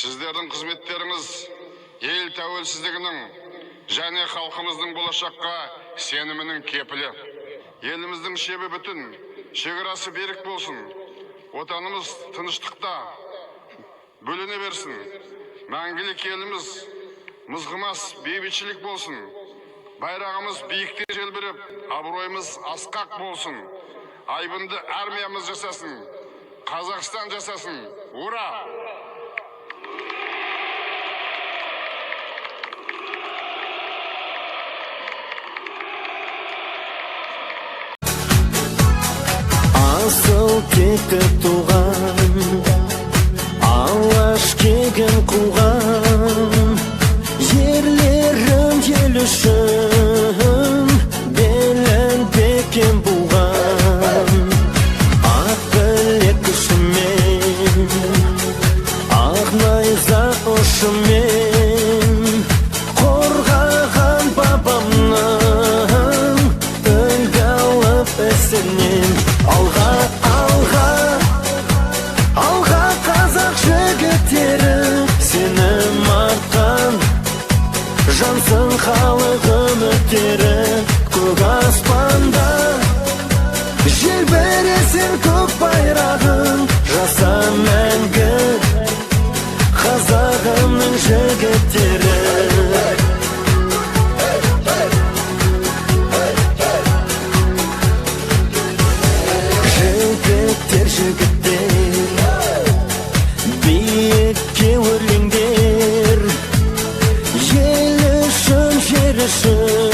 Сіздердің қызметтеріңіз ел тәуелсіздігінің және халқымыздың болашаққа сенімінің кепілі. Еліміздің шебі бүтін, шекарасы берік болсын. Отанымыз тыныштықта бөлене берсін. Мәңгілік еліміз мызғымас бейбітшілік болсын. Байрағымыз биікте желбіреп, абыройымыз асқақ болсын. Айбынды армиямыз жасасын. Қазақстан жасасын. Ура! Асыл текті туған, алаш кегін қуған, ерлерім ел үшін белін бекем буған. Ақ білек күшімен, ақ найза ұшымен қорғаған бабамның үлгі алып ісінен. Алға, алға, алға қазақ жігіттері, сенім артқан жансың халық үміттері. Көк аспанда желбіресін көк байрағын, жаса мәңгі қазағымның жігіттері. Жігіттер, биікке өрлеңдер, ел үшін, жер үшін.